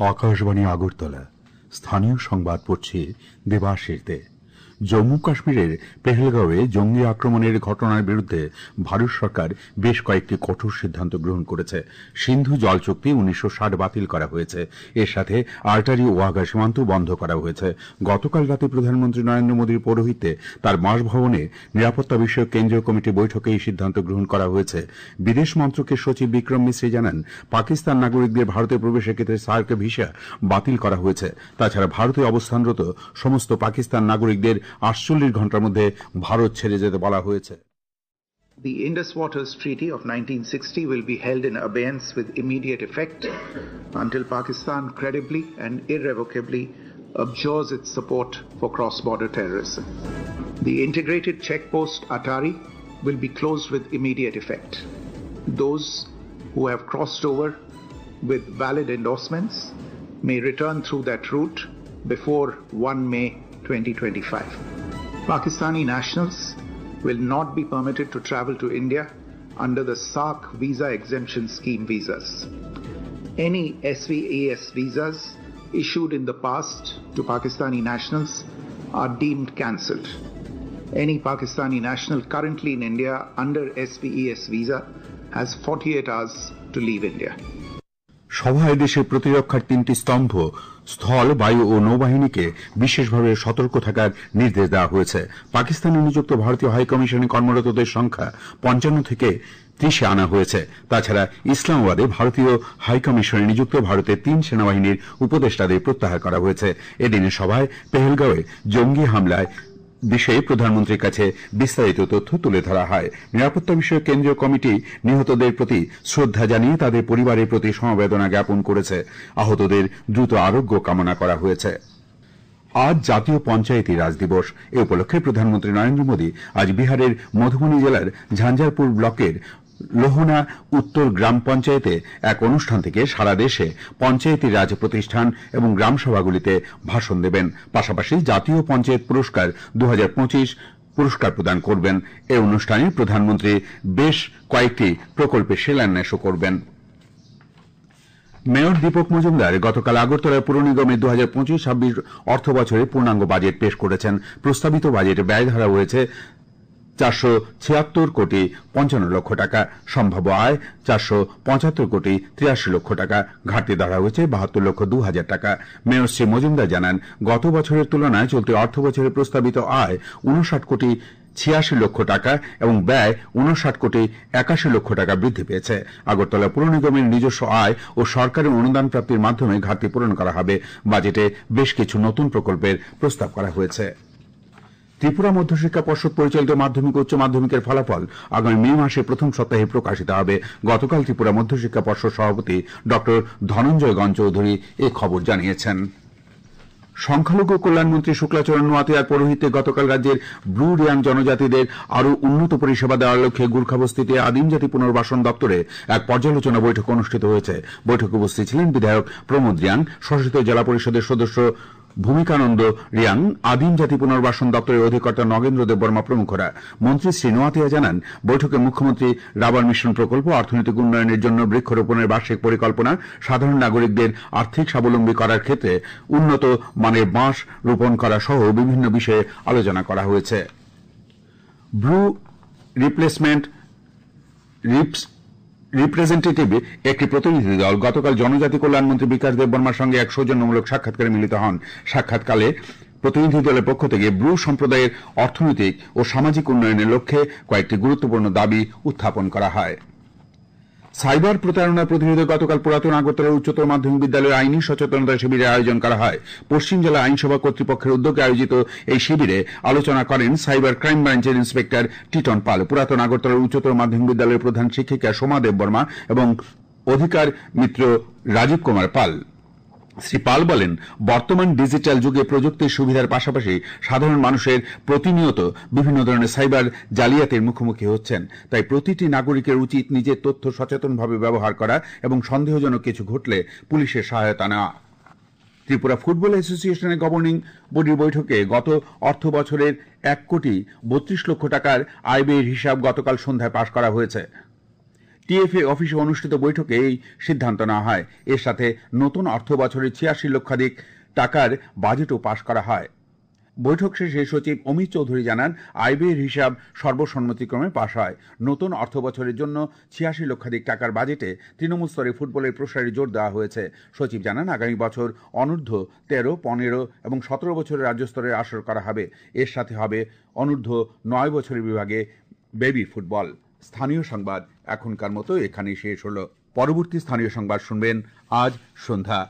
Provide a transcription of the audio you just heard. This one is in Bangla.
আকাশবাণী আগরতলা স্থানীয় সংবাদ পড়ছে দেবাশিস দে। জম্মু কাশ্মীরের পেহেলগাঁওয়ে জঙ্গি আক্রমণের ঘটনার বিরুদ্ধে ভারত সরকার বেশ কয়েকটি কঠোর সিদ্ধান্ত গ্রহণ করেছে। সিন্ধু জল চুক্তি 1960 বাতিল করা হয়েছে। এর সাথে আর্টারি ওয়াঘা সীমান্ত বন্ধ করা হয়েছে। গতকাল রাতে প্রধানমন্ত্রী নরেন্দ্র মোদীর পৌরোহিত্যে তার বাসভবনে নিরাপত্তা বিষয়ক কেন্দ্রীয় কমিটি বৈঠকে এই সিদ্ধান্ত গ্রহণ করা হয়েছে। বিদেশ মন্ত্রকের সচিব বিক্রম মিশ্রি জানান, পাকিস্তান নাগরিকদের ভারতে প্রবেশের ক্ষেত্রে সার্ক ভিসা বাতিল করা হয়েছে। তাছাড়া ভারতে অবস্থানরত সমস্ত পাকিস্তান নাগরিকদের 48 ঘন্টার মধ্যে ভারত ছেড়ে যেতে বলা হয়েছে। The Indus Waters Treaty of 1960 will be held in abeyance with immediate effect until Pakistan credibly and irrevocably abjures its support for cross-border terrorism. The integrated checkpost Atari will be closed with immediate effect. Those who have crossed over with valid endorsements may return through that route before 1 May 2025. Pakistani nationals will not be permitted to travel to India under the SARC visa exemption scheme visas. Any SVAS visas issued in the past to Pakistani nationals are deemed cancelled. Any Pakistani national currently in India under SVAS visa has 48 hours to leave India. সভায় দেশের প্রতিরক্ষার 3টি স্তম্ভ স্থল, বায়ু ও নৌবাহিনীকে বিশেষভাবে সতর্ক থাকার নির্দেশ দেওয়া হয়েছে। পাকিস্তানে নিযুক্ত ভারতীয় হাইকমিশনে কর্মরতদের সংখ্যা 55 থেকে 30 আনা হয়েছে। তাছাড়া ইসলামাবাদে ভারতীয় হাইকমিশনে নিযুক্ত ভারতের 3 সেনাবাহিনীর উপদেষ্টাদের প্রত্যাহার করা হয়েছে। এদিনের সভায় পেহেলগাঁওয়ে জঙ্গি হামলায় বিষয়ে প্রধানমন্ত্রীর কাছে বিস্তারিত তথ্য তুলে ধরা হয়। নিরাপত্তা বিষয়ক কেন্দ্রীয় কমিটি নিহতদের প্রতি শ্রদ্ধা জানিয়ে তাদের পরিবারের প্রতি সমবেদনা জ্ঞাপন করেছে। আহতদের দ্রুত আরোগ্য কামনা করা হয়েছে। আজ জাতীয় পঞ্চায়েতি রাজ দিবস। এ উপলক্ষে প্রধানমন্ত্রী নরেন্দ্র মোদী আজ বিহারের মধুবনী জেলার ঝাঞ্ঝারপুর ব্লকের লোহনা উত্তর গ্রাম পঞ্চায়েতে এক অনুষ্ঠান থেকে সারা দেশে পঞ্চায়েতি রাজ প্রতিষ্ঠান এবং গ্রামসভাগুলিতে ভাষণ দেবেন। পাশাপাশি জাতীয় পঞ্চায়েত পুরস্কার 2025 পুরস্কার প্রদান করবেন। এই অনুষ্ঠানে প্রধানমন্ত্রী বেশ কয়েকটি প্রকল্পের শিলান্যাসও করবেন। মেয়র দীপক মজুমদার গতকাল আগরতলায় পুর নিগমের 2025-26 অর্থ বছরের পূর্ণাঙ্গ বাজেট পেশ করেছেন। প্রস্তাবিত বাজেটে ব্যয় ধরা হয়েছে 476 কোটি 55 লক্ষ টাকা, সম্ভাব্য আয় 475 কোটি 83 লক্ষ টাকা, ঘাটতি ধরা হয়েছে 72 লক্ষ 2 হাজার টাকা। মেয়র শ্রী মজুমদার জানান, গত বছরের তুলনায় চলতি অর্থ বছরের প্রস্তাবিত আয় 59 কোটি 86 লক্ষ টাকা এবং ব্যয় 59 কোটি 81 লক্ষ টাকা বৃদ্ধি পেয়েছে। আগরতলা পুর নিগমের নিজস্ব আয় ও সরকারের অনুদান প্রাপ্তির মাধ্যমে ঘাটতি পূরণ করা হবে। বাজেটে বেশ কিছু নতুন প্রকল্পের প্রস্তাব করা হয়েছে। ত্রিপুরা মধ্যশিক্ষা পর্ষদ পরিচালিত মাধ্যমিক উচ্চ মাধ্যমিকের ফলাফল আগামী মে মাসের প্রথম সপ্তাহে প্রকাশিত হবে। গতকাল ত্রিপুরা মধ্যশিক্ষা পর্ষদ সভাপতি ড ধনঞ্জয় গণ চৌধুরী এ খবর জানিয়েছেন। সংখ্যালঘু কল্যাণমন্ত্রী শুক্লাচরণ নোয়াতিয়ার পৌরোহিত্যে গতকাল রাজ্যের ব্লু রিয়াং জনজাতিদের আরও উন্নত পরিষেবা দেওয়ার লক্ষ্যে গুর্খাবস্তিতে আদিম জাতি পুনর্বাসন দপ্তরে এক পর্যালোচনা বৈঠক অনুষ্ঠিত হয়েছে। বৈঠকে উপস্থিত ছিলেন বিধায়ক প্রমোদ রিয়াং, শাসিত জেলা পরিষদের সদস্য ভূমিকানন্দ রিয়াং, আদিম জাতি পুনর্বাসন দপ্তরের অধিকর্তা নগেন্দ্র দেববর্মা প্রমুখরা। মন্ত্রী শ্রী নোয়াতিয়া জানান, বৈঠকে মুখ্যমন্ত্রী রাবার মিশন প্রকল্প, অর্থনৈতিক উন্নয়নের জন্য বৃক্ষরোপণের বার্ষিক পরিকল্পনা, সাধারণ নাগরিকদের আর্থিক স্বাবলম্বী করার ক্ষেত্রে উন্নত মানের বাঁশ রোপণ করা সহ বিভিন্ন বিষয়ে আলোচনা করা হয়েছে। ব্লু রিপ্লেসমেন্ট রিপ্রেজেন্টেটিভ একটি প্রতিনিধি দল গতকাল জনজাতি কল্যাণমন্ত্রী বিকাশ দেববর্মার সঙ্গে এক সৌজন্যমূলক সাক্ষাৎকারে মিলিত হন। সাক্ষাৎকালে প্রতিনিধি দলের পক্ষ থেকে ব্লু সম্প্রদায়ের অর্থনৈতিক ও সামাজিক উন্নয়নের লক্ষ্যে কয়েকটি গুরুত্বপূর্ণ দাবি উত্থাপন করা হয়। সাইবার প্রতারণা প্রতিরোধে গতকাল পুরাতন আগরতলা উচ্চতর মাধ্যমিক বিদ্যালয়ে আইনি সচেতনতা শিবিরের আয়োজন করা হয়। পশ্চিম জেলা আইনসভা কর্তৃপক্ষের উদ্যোগে আয়োজিত এই শিবিরে আলোচনা করেন সাইবার ক্রাইম ব্রাঞ্চের ইন্সপেক্টর টিটন পাল, পুরাতন আগরতলা উচ্চতর মাধ্যমিক বিদ্যালয়ের প্রধান শিক্ষিকা সোমা দেববর্মা এবং অধিকার মিত্র রাজীব কুমার পাল। শ্রী পাল বলেন, বর্তমান ডিজিটাল যুগে প্রযুক্তির সুবিধার পাশাপাশি সাধারণ মানুষের প্রতিনিয়ত বিভিন্ন ধরনের সাইবার জালিয়াতির মুখোমুখি হচ্ছেন। তাই প্রতিটি নাগরিকের উচিত নিজের তথ্য সচেতনভাবে ব্যবহার করা এবং সন্দেহজনক কিছু ঘটলে পুলিশের সহায়তা নেওয়া। ত্রিপুরা ফুটবল অ্যাসোসিয়েশনের গভর্নিং বডির বৈঠকে গত অর্থ বছরের 1 কোটি 32 লক্ষ টাকার আয় ব্যয়ের হিসাব গতকাল সন্ধ্যায় পাশ করা হয়েছে। টিএফএ অফিসে অনুষ্ঠিত বৈঠকে এই সিদ্ধান্ত নেওয়া হয়। এর সাথে নতুন অর্থ বছরে ৮৬ লক্ষাধিক টাকার বাজেটও পাশ করা হয়। বৈঠক শেষে সচিব অমিত চৌধুরী জানান, আয় ব্যয়ের হিসাব সর্বসম্মতিক্রমে পাশ হয়। নতুন অর্থ বছরের জন্য ৮৬ লক্ষাধিক টাকার বাজেটে তৃণমূল স্তরে ফুটবলের প্রসারে জোর দেওয়া হয়েছে। সচিব জানান, আগামী বছর অনূর্ধ্ব ১৩, ১৫ এবং ১৭ বছরের রাজ্য স্তরের আসর করা হবে। এর সাথে হবে অনূর্ধ্ব ৯ বছরের বিভাগে বেবি ফুটবল। স্থানীয় সংবাদ এখনকার মতো এখানেই শেষ হলো। পরবর্তী স্থানীয় সংবাদ শুনবেন আজ সন্ধ্যা